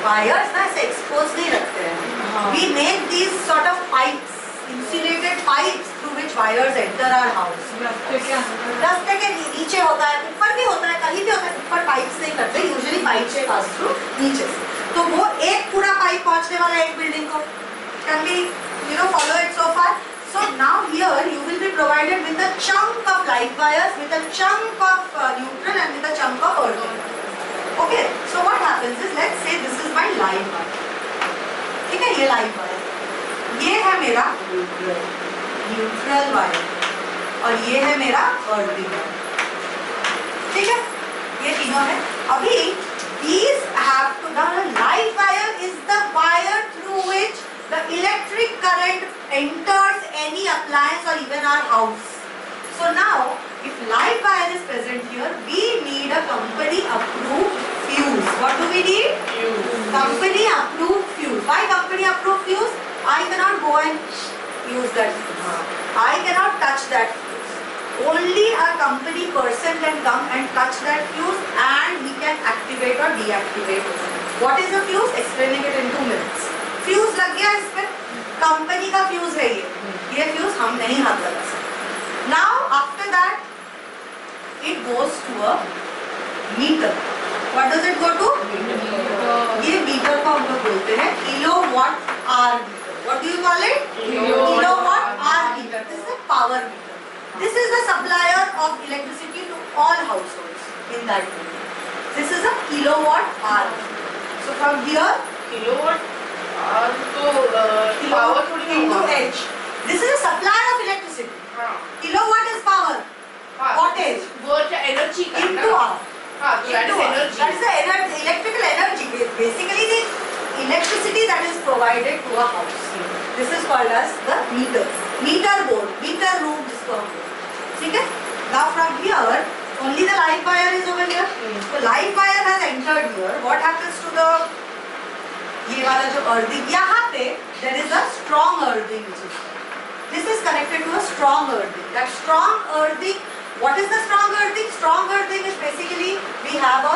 Wires ना ऐसे expose नहीं रखते हैं. We make these sort of pipes, insulated pipes through which wires enter our house. रास्ते के नीचे होता है, ऊपर भी होता है, कहीं भी होता है, ऊपर पाइप्स नहीं करते. यूजुअली पाइप से पास थ्रू नीचे से. तो वो एक पूरा पाइप पहुंचने वाला है एक बिल्डिंग को. Can we, follow it so far? So now here you will be provided with a chunk of live wires, with a chunk of neutral and with a chunk of earth. Okay, so what happens is, let's say this is my live wire. ठीक है, ये live wire. ये है मेरा neutral wire और ये है मेरा अर्थिंग वायर. ठीक है, ये तीनों है. अभी these have to, the live wire is the wire through which the electric current enters any appliance or even our house. So now, if live wire is present here, we need a company approved fuse. What do we need? Fuse. Company approved fuse. Why company approved fuse? I cannot go and use that fuse. I cannot touch that fuse. Only a company person can come and touch that fuse and he can activate or deactivate it. What is a fuse? Explaining it in 2 minutes. Fuse लग गया इस पे, company का fuse है ये fuse हम नहीं हाथ लगा सकते. Now after that it goes to a meter. What does it go to? ये मीटर को हम लोग बोलते हैं kilowatt hour meter. What do you call it? Kilowatt hour meter. This is a power meter. This is the supplier of electricity to all households in that meter. This is a kilowatt hour. So from here kilowatt तो power थोड़ी into H. This is a supplier of electricity. Kilowatt is power. Wattage. वो क्या energy का into hour. that is energy. That is the energy, electrical energy. Basically the electricity that is provided to a house. This is called as the meter. Meter board. Meter room जिसको हम बोलते हैं. ठीक है? Now from here only the live wire is over here. So live wire has entered here. What happens to the ये वाला जो earthing यहाँ पे there is a strong earthing which is there. This is connected to a strong earthing. That strong earthing, what is the strong earthing? Strong earthing is basically we have a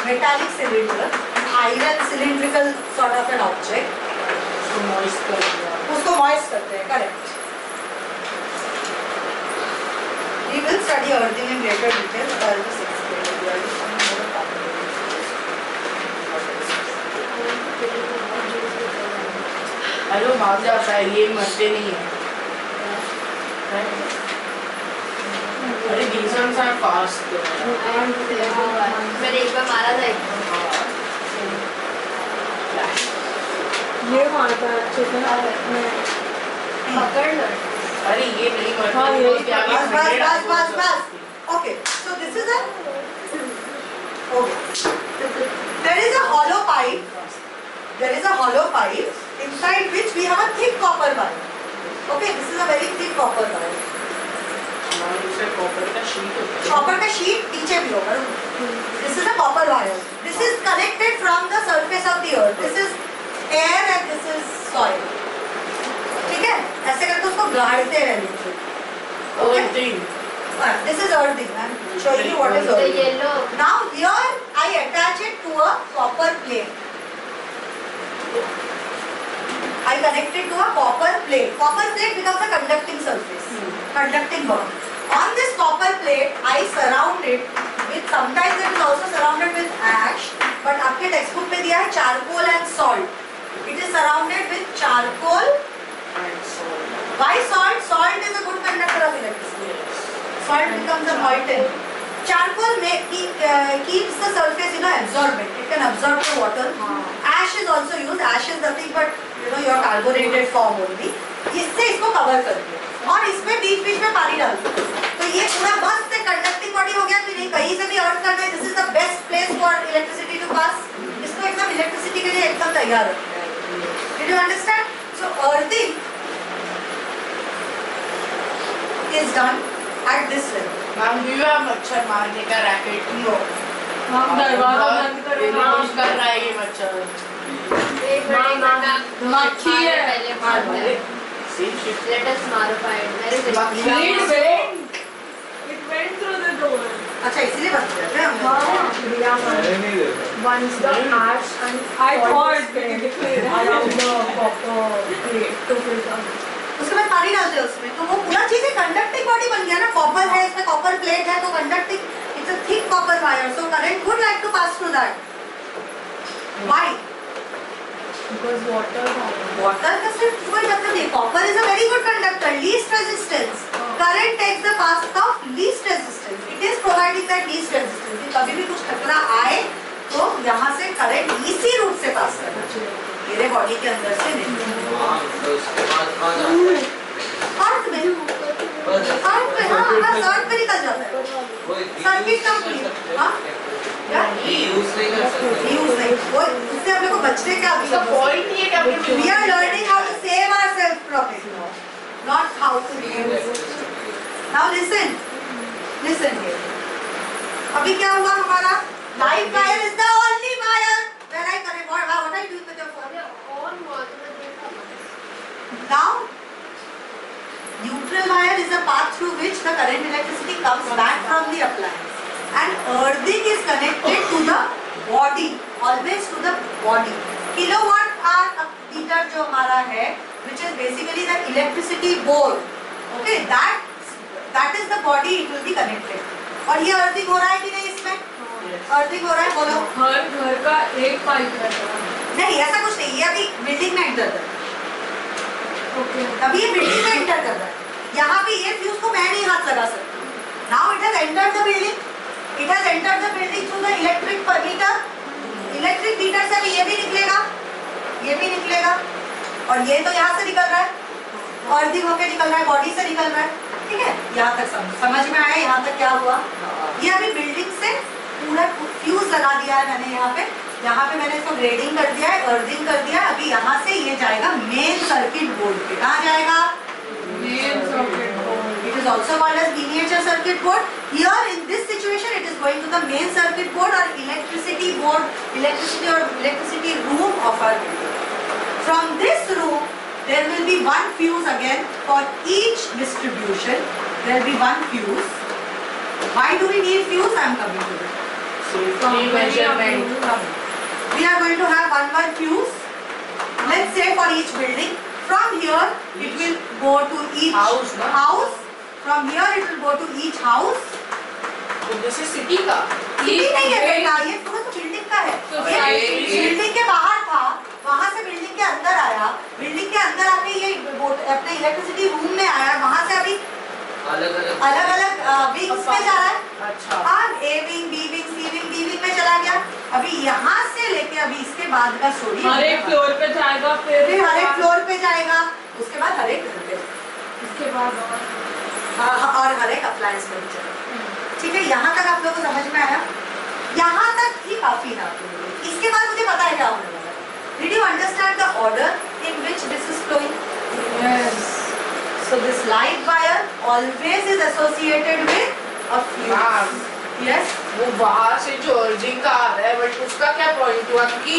metallic cylinder, an iron cylindrical sort of an object. उसको moist कर दिया. उसको moist करते हैं, correct. We will study earthing in greater detail. I will just explain it. I will some more hello भाग जाता है, ये मरते नहीं है. अरे these ones are fast. मैंने एक बार मारा था. ये मारता है अच्छे से. पकड़ लो. अरे ये नहीं मरते. हाँ, ये बस. Okay, so this is a okay. There is a hollow pipe. There is a hollow pipe inside which we have a thick copper wire. Okay, this is a very thick copper wire. इससे copper का sheet होता है. Copper का sheet नीचे भी होगा. This is a copper wire. This is connected from the surface of the earth. This is air and this is soil. ठीक है? ऐसे करके उसको गाड़ते रहने. Earthing. This is earthing. I'm showing you what is The earthing. yellow. Now here I attach it to a copper plate. I connect it to a copper plate. Copper plate becomes a conducting surface, conducting bond. On this copper plate, I surround it with, sometimes it is also surrounded with ash, but आपके textbook में दिया है charcoal and salt. It is surrounded with charcoal. Why salt? Salt is a good conductor of electricity. Salt becomes a molten. Charcoal keeps the surface, absorbent. It can absorb the water. Ash is also used. Ash is nothing but your carbonated form only. इससे इसको cover कर दिया और इसमें बीच में पानी डाल दिया. तो ये पूरा मस्त कंडक्टिंग बॉडी हो गया कि नहीं, कहीं से भी अर्थ करना है. This is the best place for electricity to pass. इसको एकदम इलेक्ट्रिसिटी के लिए एकदम तैयार रखना है. Did you understand? So earthing is done at this level. Ma'am do you have मच्छर मारने का रैकेट? No. हम दरवाजा बंद करें. रोज कर रहा है ये मच्छर. एक मिनट. मक्खी है. पहले मारते हैं. Let us modify it. There is a It went through the door. अच्छा इसलिए बंद कर रहे हैं हम लोग। अरे नहीं देता Once the ash and I salt thought spread it around the copper plate to filter. उसके बाद पानी डालते हैं उसमें तो वो पूरा चीज एक कंडक्टिंग बॉडी बन गया ना। कॉपर है इसमें, कॉपर प्लेट है तो conducting, it's a thick copper wire, so current would like to pass through that. Why? Because water water का सिर्फ कोई मतलब नहीं, copper is a very good conductor, least resistance, current takes the path of least resistance, it is providing that least resistance. कभी भी कुछ खतरा आए तो यहाँ से करंट इसी रूट से पास करना चाहिए, मेरे बॉडी के अंदर से नहीं। हाँ तो उसके बाद कहाँ जाता है अर्थ में, अर्थ में, हाँ बस अर्थ में निकल जाता है कोई सर्किट कंप्लीट। हाँ क्या यूज नहीं कर सकते यूज नहीं, वो उससे हम लोग को बचने का उसका पॉइंट ये है कि आपने we are learning how to save ourselves from it, not how to use it. Now listen, listen here. अभी क्या हुआ हमारा? Live wire is the only wire where I connect. What are you doing with your phone? on water Now, neutral wire is the path through which the current electricity comes back from the appliance, and earthing is connected to the body, always to the body. Kilowatt hour meter जो हमारा है, which is basically the electricity board. Okay, that is the body. It will be connected. और ये earthing हो रहा है कि नहीं इसमें? Earthing हो रहा है, बोलो। हर घर का एक पाइप है। नहीं ऐसा कुछ नहीं, ये अभी बिल्डिंग में एंटर कर रहा है। ओके। अभी ये बिल्डिंग में एंटर कर रहा है। यहाँ पे ये फ्यूज को मैं नहीं हाथ लगा सकती। Now it has entered the building. It has entered the building through the electric meter. Electric meter से भी ये भी निकलेगा, ये भी निकलेगा, और ये तो यहाँ से निकल रहा है, अर्थिंग होके निकल रहा है, बॉडी से निकल रहा है। ठीक है, यहाँ तक समझ में आया? यहाँ तक क्या हुआ? ये अभी बिल्डिंग से पूरा फ्यूज लगा दिया है मैंने यहाँ पे मैंने इसको ग्रेडिंग कर दिया है, अर्थिंग कर दिया है। अभी यहाँ से ये जाएगा मेन सर्किट बोर्ड पे। कहाँ जाएगा? Main circuit board. It is also called as miniature circuit board. Here in this situation, it is going to the main circuit board or electricity board, electricity room of our building. From this room, there will be one fuse again for each distribution. There will be one fuse. Why do we need fuse? I am coming to it. safety measurement. We are going to have one fuse. Let's say for each building. From here, it will go to each House, na? house. From here, it will go to each house. तो जैसे city का city नहीं है बेटा, ये पूरा तो building का है। ये बिल्डिंग के बाहर था, वहाँ से बिल्डिंग के अंदर आया, बिल्डिंग के अंदर आके ये अपने इलेक्ट्रिसिटी रूम में आया, वहाँ से अभी अलग-अलग विंग्स में जा रहा है। अच्छा अब A wing, B wing, C wing, D wing में चला गया। अभी यहाँ से लेके अभी इसके बाद का स्टोरी हर एक फ्लोर पे जाएगा, फिर हर एक फ्लोर पे जाएगा, उसके बाद हर एक घर पे, उसके बाद और हर एक अप्लायंस पे चलेगा। ठीक है, यहाँ तक आप लोगों को समझ में आया? यहाँ तक ही काफी ना। इसके बाद मुझे पता है क्या होने वाला है। Did you understand the order in which this is flowing? Yes. So this live wire always is associated with a fuse. Yes. वो बाहर से जो अर्जिंग का आ रहा है, बट उसका क्या पॉइंट हुआ? क्योंकि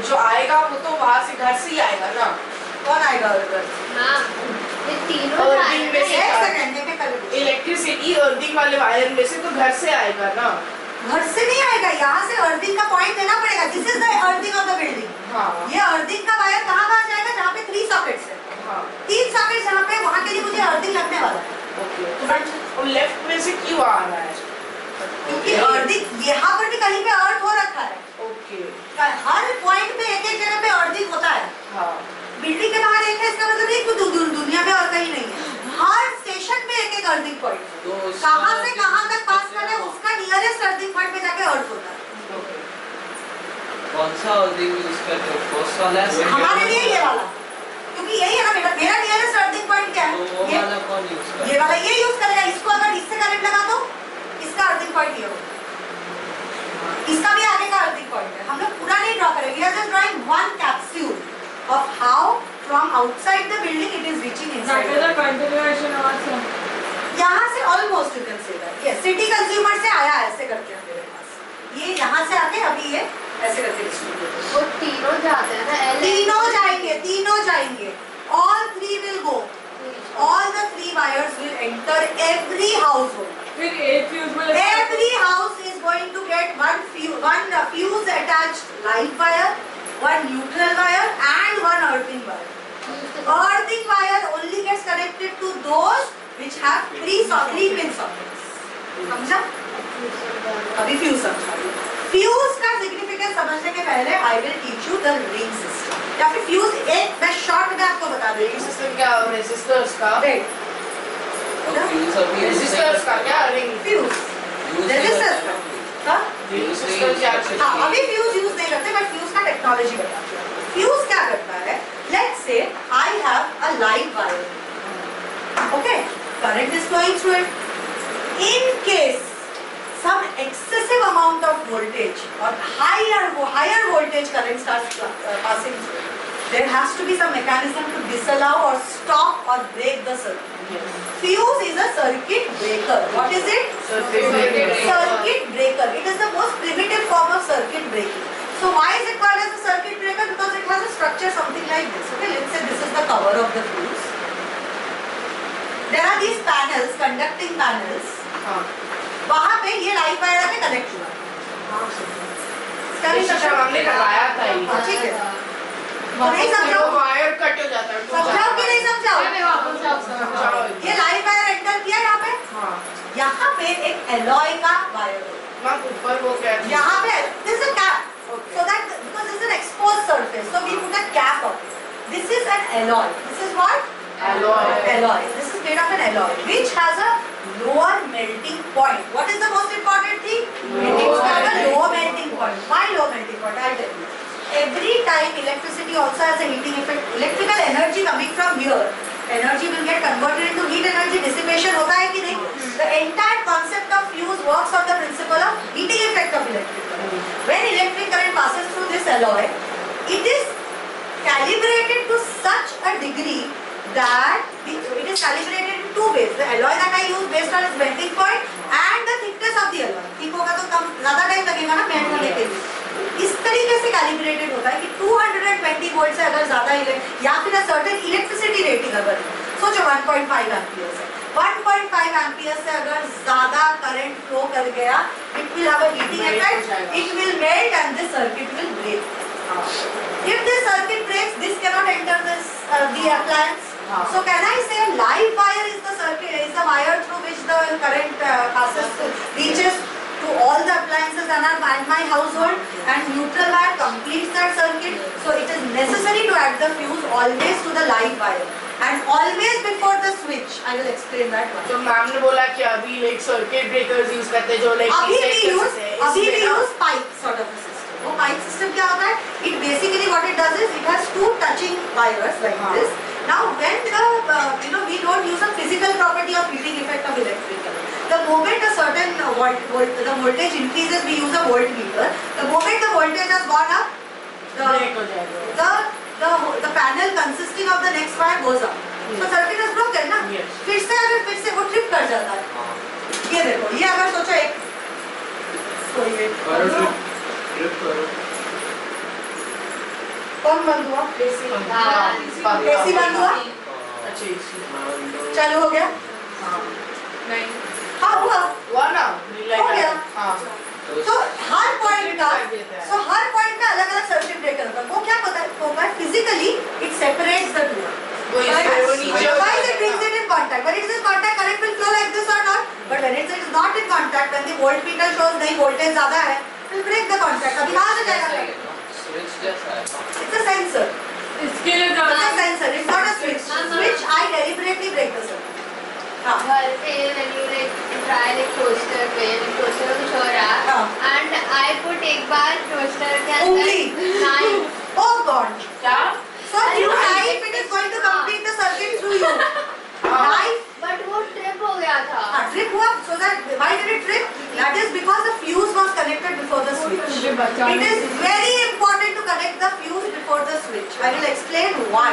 जो आएगा वो तो वहाँ से घर से ही आएगा ना। कौन आएगा उधर? ये तीनों अर्थिंग में से एक सेकंड देखे कर। इलेक्ट्रिसिटी अर्थिंग वाले वायर में से तो घर से आएगा ना। घर से नहीं आएगा, यहाँ से अर्थिंग का पॉइंट देना पड़ेगा। This is the earthing of the building. हाँ ये अर्थिंग का वायर कहाँ जाएगा? जहाँ पे 3 सॉकेट्स है। हाँ 3 सॉकेट्स जहाँ पे, वहाँ के लिए मुझे अर्थिंग लगने वाला है। ओके। तो बट लेफ्ट में से क्यों आ रहा है? क्योंकि अर्थिंग यहाँ पर भी कहीं पे अर्थ हो रखा है। ओके हर पॉइंट पे एक जगह पे अर्थिंग होता है। हाँ बिल्डिंग के बाहर एक है, इसका मतलब नहीं कि दुनिया में और कहीं नहीं है। हर स्टेशन पे एक अर्थिंग पॉइंट है। तो कहाँ से कहाँ तक पास करना है, उसका नियरेस्ट अर्थिंग पॉइंट पे जाके अर्थ होता है। कौन सा अर्थिंग यूज करते हो? फर्स्ट वाला है, second हमारे लिए वाला? ये वाला, क्योंकि यही है ना मेरा नियरेस्ट अर्थिंग पॉइंट क्या तो वो है? वाला कौन यूज करता है? ये वाला ये यूज करेगा। इसको अगर इससे करंट लगा दो, इसका अर्थिंग पॉइंट ये होगा। इसका भी आगे का अर्थिंग पॉइंट है। हम लोग पूरा नहीं ड्रॉ करेंगे, we are just drawing one capsule of how from outside the building it is reaching inside. That is a continuation also. यहाँ से almost you can say that. Yes, city consumer से आया ऐसे करके मेरे पास। ये यहाँ से आके अभी ये ऐसे करके distribute होगा। वो तीनों जाते हैं ना, तीनों जाएंगे। All 3 will go. All the 3 wires will enter every household. फिर एक फ्यूज में Every house is going to get one fuse attached live wire, one neutral wire, and one earthing wire. Earthing wire only gets connected to those which have three pin sockets. समझा? अभी fuse समझा. Fuse का significance समझने के पहले I will teach you the ring system. या फिर fuse एक मैं शॉर्ट में आपको बता देती रिंग हूँ. सिस्टम क्या? रेजिस्टर्स का? रेजिस्टर्स का क्या? रिंग फ्यूज रेजिस्टर्स का. हाँ? रिंग सिस्टम क्या? हाँ, अभी फ्यूज यूज नहीं करते, बट फ्यूज का टेक्नोलॉजी बताते हैं. फ्यूज क्या करता है? Let's say I have a live wire. Okay, current is flowing through it. In case some excessive amount of voltage or higher voltage current starts passing through, there has to be some mechanism to disallow or stop or break the circuit. Fuse is a circuit breaker. What is it? Circuit breaker. It is the most primitive form of circuit breaking. So why is it called as a circuit breaker? Because it has a structure something like this. Okay, let's say this is the cover of the fuse. There are these panels, conducting panels. वहाँ पे ये live wire आके connect हुआ. हमने लगाया था ये. ठीक है. तो नहीं समझो. वायर कट हो जाता है. समझाओ कि नहीं समझाओ? ये लाइव वायर एंटर किया यहाँ पे. यहाँ पे एक एलॉय का वायर. ऊपर वो क्या? यहाँ पे this is a cap. So that because this is an exposed surface, so we put a cap on it. This is an alloy. This is what? Alloy. This is made of an alloy which has a lower melting point. What is the most important thing? It is a low melting point. Why low melting point? I'll tell you. Every time electricity also has a heating effect. Electrical energy coming from here, energy will get converted into heat energy. Dissipation होता है कि नहीं? The entire concept of fuse works on the principle of heating effect of electric current. When electric current passes through this alloy, it is calibrated to such a degree that it is calibrated in two ways. The alloy that I use based on its melting point and the thickness of the alloy. ठीक होगा तो कम ज़्यादा time लगेगा ना melt होने के लिए. इस तरीके से कैलिब्रेटेड होता है कि 220 वोल्ट से अगर ज़्यादा या फिर सर्टेन इलेक्ट्रिसिटी रेटिंग अगर सोचो 1.5 एम्पियर से 1.5 एम्पियर से अगर ज़्यादा करंट फ्लो कर गया, it will have a heating effect, it will melt and the circuit will break. If this circuit breaks, this cannot enter this the appliance. So can I say live wire is the circuit, is the wire through which the current passes reaches to all the appliances and my household, and neutral wire completes that circuit. So it is necessary to add the fuse always to the live wire and always before the switch. I will explain that one. तो ma'am ने बोला कि अभी like circuit breakers use करते हैं जो like अभी we use pipe sort of a system. वो pipe system क्या होता है? It basically what it does is it has two touching wires like this. Now when the we don't use a physical property of heating effect of electric current. The moment a certain the voltage increases, we use a voltmeter. The moment the voltage has gone up, the panel consisting of the next wire goes up. So circuit is broken ना? फिर से वो trip कर जाता है. ये देखो, ये अगर सोचो एक कौन बंद हुआ? एसी बंद हुआ? चालू हो गया? नहीं. हाँ हुआ ना? हो गया. तो हर पॉइंट का अलग अलग सर्किट ब्रेकर होता है. वो क्या होता है? Physically it separates the two. Otherwise it brings it in contact. When it is in contact, current will flow like this or not. But when it is not in contact, when the voltmeter shows नहीं voltage ज़्यादा है, will break the contact. अभी कहाँ से जाएगा? It's a sensor. इसके लिए It's a sensor. It's not a switch. Switch I deliberately break the circuit. घर पे when you like try like toaster पे toaster को छोड़ा and I put एक बार toaster के अंदर उंगली. knife. Oh God. क्या? So through knife it is going to complete the circuit through you. Knife. But वो trip हो गया था. Trip हुआ. So that why did it trip? That is because the fuse was connected before the switch. It is very important to connect the fuse before the switch. I will explain why.